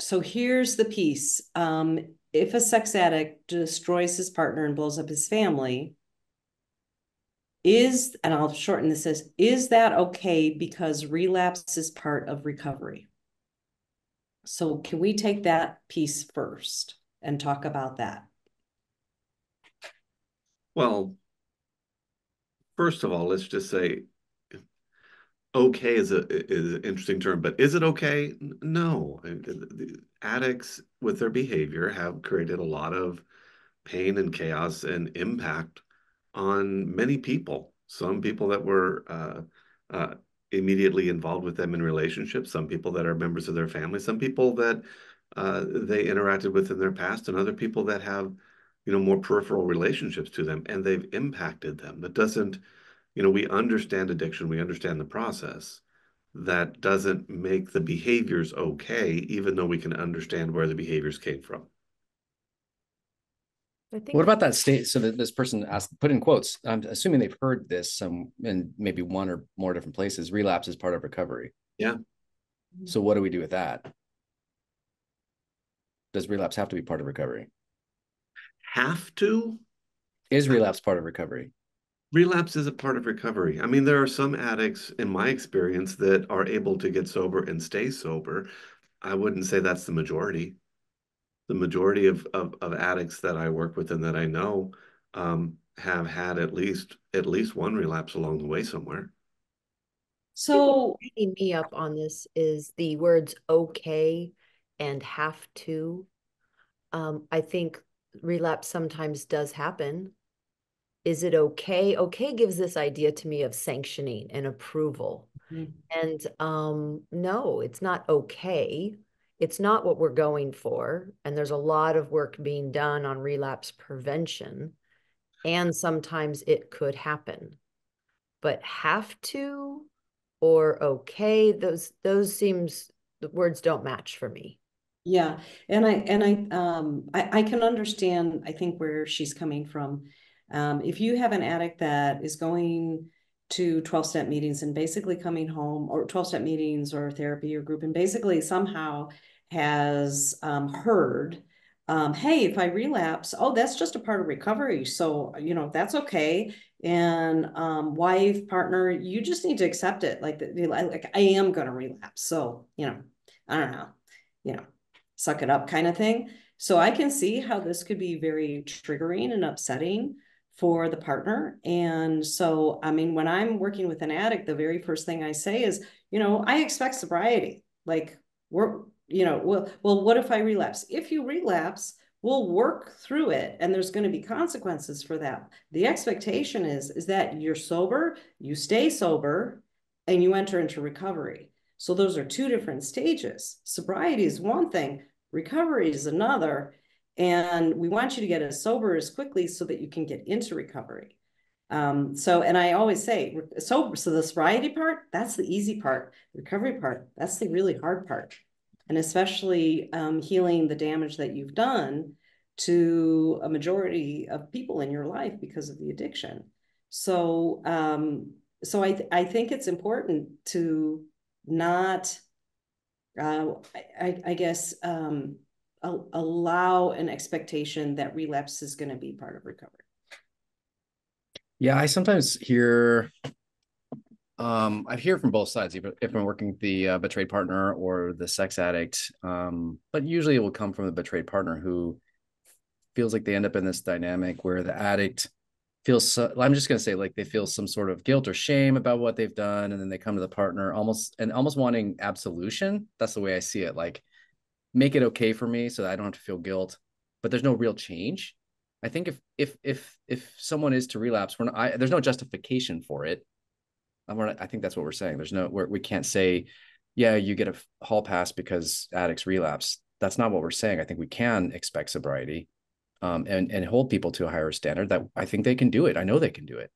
So here's the piece. If a sex addict destroys his partner and blows up his family, and I'll shorten this as, is that okay because relapse is part of recovery? So can we take that piece first and talk about that? Well, first of all, let's just say okay is an interesting term, but is it okay? No. The addicts with their behavior have created a lot of pain and chaos and impact on many people. Some people that were uh, immediately involved with them in relationships, some people that are members of their family, some people that they interacted with in their past, and other people that have, more peripheral relationships to them, and they've impacted them. That doesn't, we understand addiction, we understand the process. That doesn't make the behaviors okay, even though we can understand where the behaviors came from. I think What about that state? So that this person asked, put in quotes, I'm assuming they've heard this in maybe one or more different places. Relapse is part of recovery. Yeah. So what do we do with that? Does relapse have to be part of recovery? Have to? Is relapse part of recovery? Relapse is a part of recovery. I mean, there are some addicts, in my experience, that are able to get sober and stay sober. I wouldn't say that's the majority. The majority of addicts that I work with and that I know have had at least one relapse along the way somewhere. So bringing me up on this is the words okay and have to. I think relapse sometimes does happen. Is it okay? Okay gives this idea to me of sanctioning and approval. And no, it's not okay. It's not what we're going for. And there's a lot of work being done on relapse prevention. And sometimes it could happen. But have to or okay, those seems the words don't match for me. yeah, and I can understand, I think, where she's coming from. If you have an addict that is going to 12-step meetings and basically coming home, or 12-step meetings or therapy or group, and basically somehow has heard, hey, if I relapse, oh, that's just a part of recovery. So, that's okay. And wife, partner, you just need to accept it. Like I am going to relapse. So, I don't know, you know suck it up kind of thing. So I can see how this could be very triggering and upsetting for the partner. And so, I mean, when I'm working with an addict, the very first thing I say is, I expect sobriety. Like well, what if I relapse? If you relapse, we'll work through it and there's going to be consequences for that. The expectation is that you're sober, you stay sober, and you enter into recovery. So those are two different stages. Sobriety is one thing, recovery is another. And we want you to get as sober as quickly so that you can get into recovery. And I always say, so the sobriety part, that's the easy part. The recovery part, that's the really hard part. And especially healing the damage that you've done to a majority of people in your life because of the addiction. So I think it's important to not I guess allow an expectation that relapse is going to be part of recovery. Yeah, I sometimes hear I hear from both sides, if I'm working with the betrayed partner or the sex addict. But usually it will come from the betrayed partner who feels like they end up in this dynamic where the addict feels I'm just going to say, like, they feel some sort of guilt or shame about what they've done, and then they come to the partner almost wanting absolution. That's the way I see it. Like, make it okay for me so that I don't have to feel guilt, but there's no real change. I think if someone is to relapse, there's no justification for it. I think that's what we're saying. We can't say, yeah, you get a hall pass because addicts relapse. That's not what we're saying. I think we can expect sobriety, and hold people to a higher standard that I think they can do it. I know they can do it.